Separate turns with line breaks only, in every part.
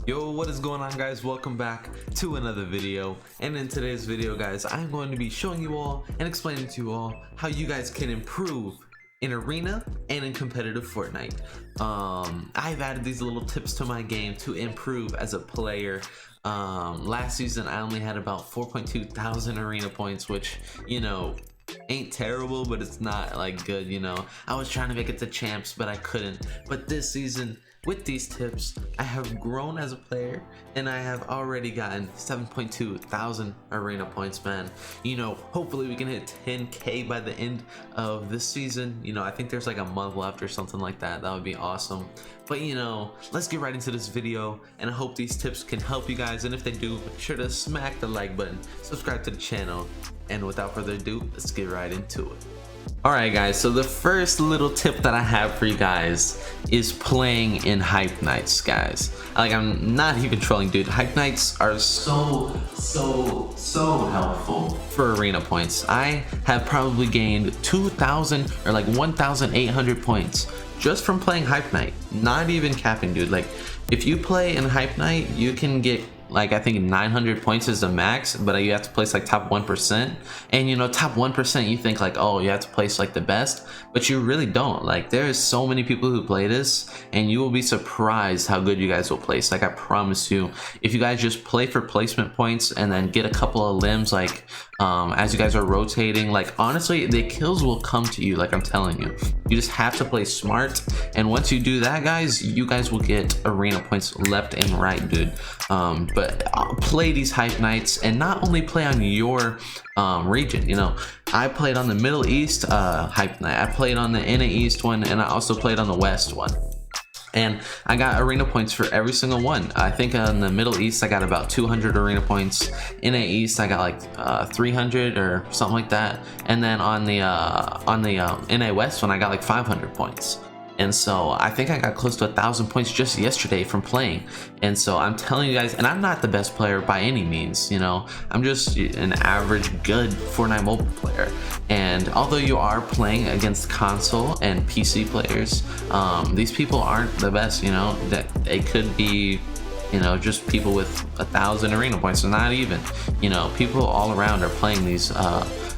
Yo, what is going on, guys? Welcome back to another video. And in today's video, guys, I'm going to be showing you all and explaining to you all how you guys can improve in arena and in competitive Fortnite. I've added these little tips to my game to improve as a player. Last season I only had about 4.2 thousand arena points, which, you know, ain't terrible, but it's not like good. You know, I was trying to make it to champs, but I couldn't. But this season, with these tips, I have grown as a player and I have already gotten 7.2 thousand arena points, man. You know, hopefully we can hit 10k by the end of this season. You know, I think there's like a month left or something like that. That would be awesome. But you know, let's get right into this video, and I hope these tips can help you guys. And if they do, make sure to smack the like button, subscribe to the channel, and without further ado, let's get right into it. Alright guys, so the first little tip that I have for you guys is playing in hype nights, guys. Like, I'm not even trolling, dude. Hype nights are so helpful for arena points. I have probably gained 2,000 or like 1,800 points just from playing hype night. Not even capping, dude. Like, if you play in hype night, you can get, like, I think 900 points is the max, but you have to place like top 1%. And you know, top 1%, you think like, oh, you have to place like the best, but you really don't. Like, there is so many people who play this, and you will be surprised how good you guys will place. Like, I promise you, if you guys just play for placement points and then get a couple of limbs, like as you guys are rotating, like, honestly, the kills will come to you. Like, I'm telling you, you just have to play smart, and once you do that, guys, you guys will get arena points left and right, dude. But play these hype nights, and not only play on your region. You know, I played on the Middle East hype night, I played on the NA East one, and I also played on the West one, and I got arena points for every single one. I think on the Middle East I got about 200 arena points, NA East I got like 300 or something like that, and then on the NA West one I got like 500 points. And so I think I got close to 1,000 points just yesterday from playing. And so I'm telling you guys, and I'm not the best player by any means, you know, I'm just an average good Fortnite mobile player. And although you are playing against console and PC players, these people aren't the best. You know, that they could be, you know, just people with 1,000 arena points, or not even. You know, people all around are playing these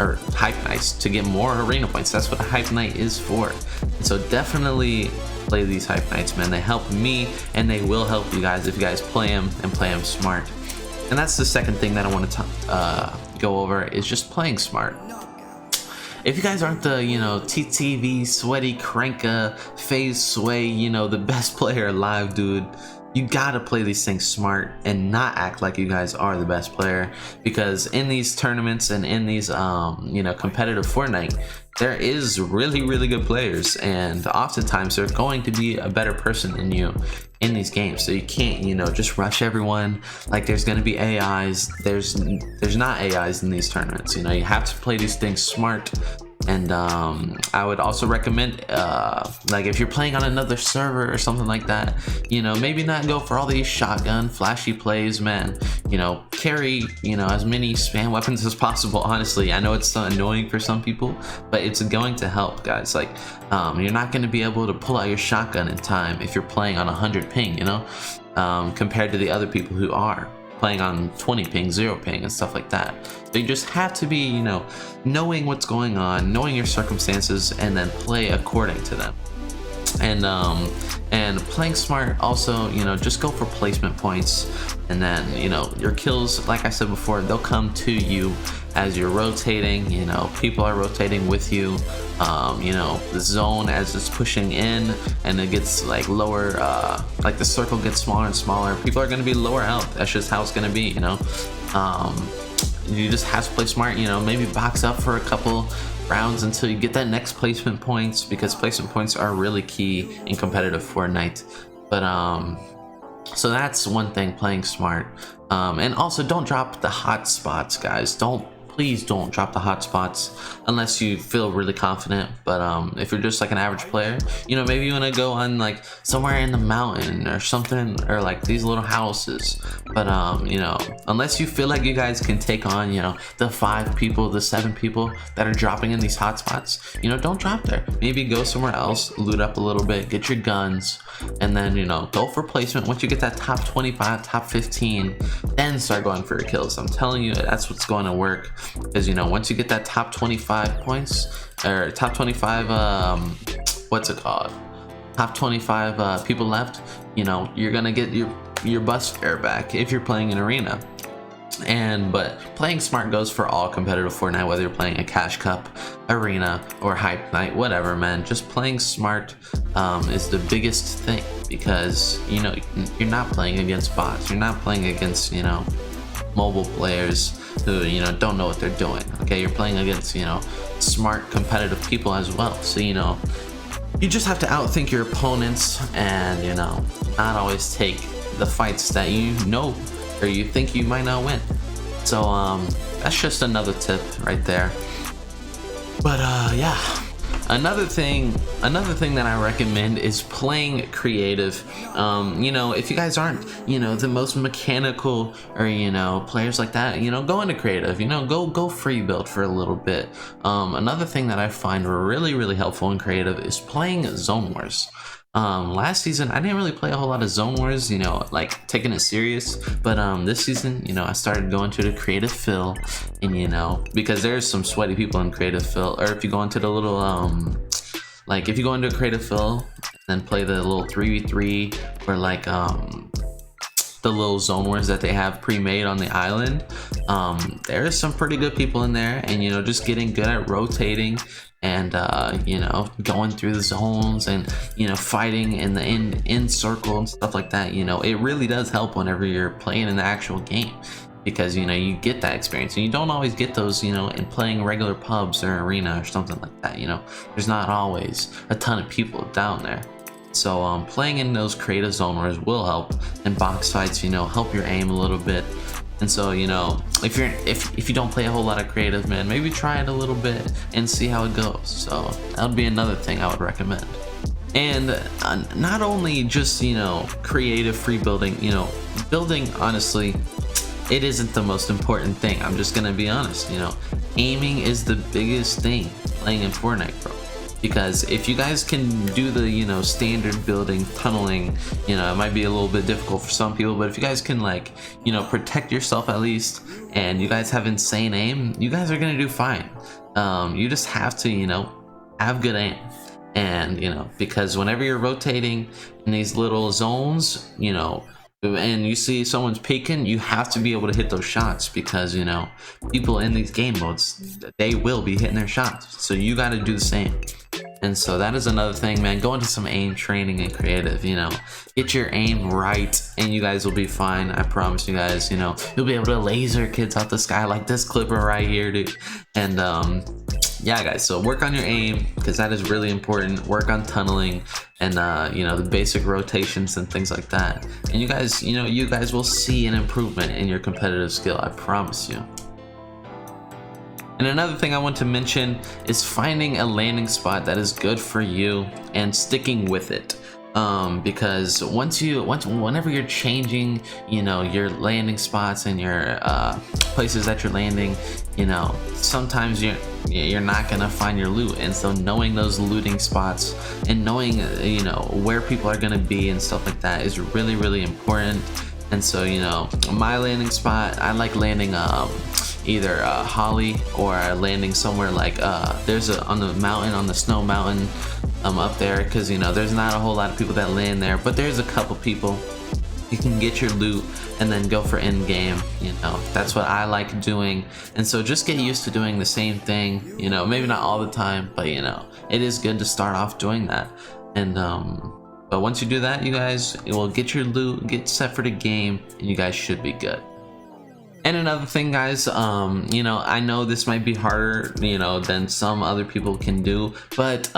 or hype nights to get more arena points. That's what a hype night is for. And so definitely play these hype nights, man. They help me, and they will help you guys if you guys play them and play them smart. And that's the second thing that I want to go over, is just playing smart. If you guys aren't the, you know, TTV, sweaty, cranka, phase sway, you know, the best player alive, dude, you gotta play these things smart and not act like you guys are the best player, because in these tournaments and in these you know, competitive Fortnite, there is really good players, and oftentimes they're going to be a better person than you in these games. So you can't, you know, just rush everyone. Like, there's going to be AIs. There's not AIs in these tournaments. You know, you have to play these things smart. And I would also recommend, like, if you're playing on another server or something like that, you know, maybe not go for all these shotgun flashy plays, man. You know, carry, you know, as many spam weapons as possible. Honestly, I know it's so annoying for some people, but it's going to help, guys. Like, you're not going to be able to pull out your shotgun in time if you're playing on 100 ping, you know, compared to the other people who are playing on 20 ping, 0 ping, and stuff like that. So you just have to be, you know, knowing what's going on, knowing your circumstances, and then play according to them. And playing smart also, you know, just go for placement points, and then, you know, your kills, like I said before, they'll come to you as you're rotating. You know, people are rotating with you. You know, the zone, as it's pushing in and it gets like lower, like the circle gets smaller and smaller, people are going to be lower out. That's just how it's going to be, you know. You just have to play smart, you know, maybe box up for a couple rounds until you get that next placement points, because placement points are really key in competitive Fortnite. But so that's one thing, playing smart. And also, don't drop the hot spots, guys. Don't please don't drop the hotspots unless you feel really confident. But if you're just like an average player, you know, maybe you want to go on like somewhere in the mountain or something, or like these little houses. But you know, unless you feel like you guys can take on, you know, the 5 people, the 7 people that are dropping in these hotspots, you know, don't drop there. Maybe go somewhere else, loot up a little bit, get your guns, and then, you know, go for placement. Once you get that top 25, top 15, then start going for your kills. I'm telling you, that's what's going to work. Because, you know, once you get that top 25 points, or top 25 what's it called, top 25 people left, you know, you're gonna get your bus fare back if you're playing an arena. But playing smart goes for all competitive Fortnite, whether you're playing a Cash Cup, arena, or Hype Night, whatever, man. Just playing smart is the biggest thing, because, you know, you're not playing against bots, you're not playing against, you know, mobile players who, you know, don't know what they're doing. Okay, you're playing against, you know, smart competitive people as well. So, you know, you just have to outthink your opponents, and, you know, not always take the fights that you know or you think you might not win. So that's just another tip right there. But yeah, another thing that I recommend is playing creative. You know, if you guys aren't, you know, the most mechanical, or, you know, players like that, you know, go into creative, you know, go free build for a little bit. Another thing that I find really helpful in creative is playing zone wars. Last season I didn't really play a whole lot of zone wars, you know, like taking it serious, but this season, you know, I started going to the creative fill, and, you know, because there's some sweaty people in creative fill. Or if you go into the little like if you go into a creative fill and then play the little 3v3, or like the little zone wars that they have pre-made on the island, there's some pretty good people in there. And, you know, just getting good at rotating and you know, going through the zones, and, you know, fighting in the in circle and stuff like that, you know, it really does help whenever you're playing in the actual game, because, you know, you get that experience, and you don't always get those, you know, in playing regular pubs or arena or something like that. You know, there's not always a ton of people down there. So playing in those creative zone wars will help, and box fights, you know, help your aim a little bit. And so, you know, if you don't play a whole lot of creative, man, maybe try it a little bit and see how it goes. So that would be another thing I would recommend. And not only just, you know, creative free building, you know, building, honestly, it isn't the most important thing. I'm just gonna be honest, you know, aiming is the biggest thing playing in Fortnite, bro. Because if you guys can do the, you know, standard building, tunneling, you know, it might be a little bit difficult for some people, but if you guys can, like, you know, protect yourself at least, and you guys have insane aim, you guys are gonna do fine. You just have to, you know, have good aim. And, you know, because whenever you're rotating in these little zones, you know, and you see someone's peeking, you have to be able to hit those shots, because, you know, people in these game modes, they will be hitting their shots, so you got to do the same. And so that is another thing, man. Go into some aim training and creative, you know, get your aim right, and you guys will be fine. I promise you guys, you know, you'll be able to laser kids out the sky like this clipper right here, dude. And yeah, guys, so work on your aim, because that is really important. Work on tunneling, and you know, the basic rotations and things like that, and you guys, you know, you guys will see an improvement in your competitive skill, I promise you. And another thing I want to mention is finding a landing spot that is good for you and sticking with it. Because whenever you're changing, you know, your landing spots and your places that you're landing, you know, sometimes you're not gonna find your loot. And so knowing those looting spots and knowing, you know, where people are gonna be and stuff like that is really important. And so, you know, my landing spot, I like landing either Holly, or landing somewhere like there's on the mountain, on the snow mountain up there, because, you know, there's not a whole lot of people that land there, but there's a couple people. You can get your loot and then go for end game, you know. That's what I like doing. And so just get used to doing the same thing, you know, maybe not all the time, but, you know, it is good to start off doing that. And but once you do that, you guys will get your loot, get set for the game, and you guys should be good. And another thing, guys, you know, I know this might be harder, you know, than some other people can do, but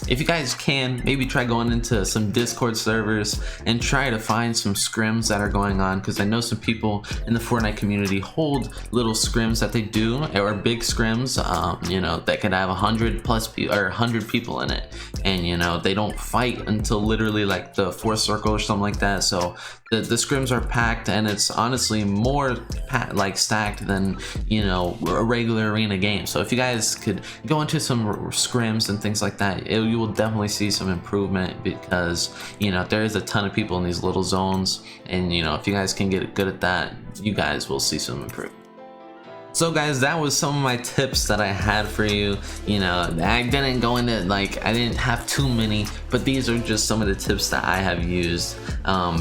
if you guys can, maybe try going into some Discord servers and try to find some scrims that are going on, because I know some people in the Fortnite community hold little scrims that they do, or big scrims, you know, that could have 100 plus or 100 people in it, and you know, they don't fight until literally like the fourth circle or something like that. So the scrims are packed, and it's honestly more like stacked than, you know, a regular arena game. So if you guys could go into some scrims and things like that, you will definitely see some improvement, because you know, there is a ton of people in these little zones, and you know, if you guys can get good at that, you guys will see some improvement. So guys, that was some of my tips that I had for you. You know, I didn't go into, like, I didn't have too many, but these are just some of the tips that I have used.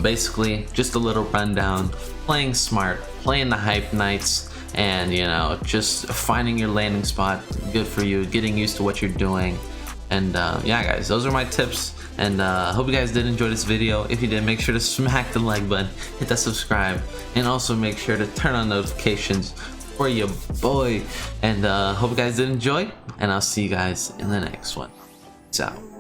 Basically, just a little rundown: playing smart, playing the hype nights, and you know, just finding your landing spot, good for you, getting used to what you're doing. And yeah guys, those are my tips, and hope you guys did enjoy this video. If you did, make sure to smack the like button, hit that subscribe, and also make sure to turn on notifications for your boy. And hope you guys did enjoy, and I'll see you guys in the next one. Peace out.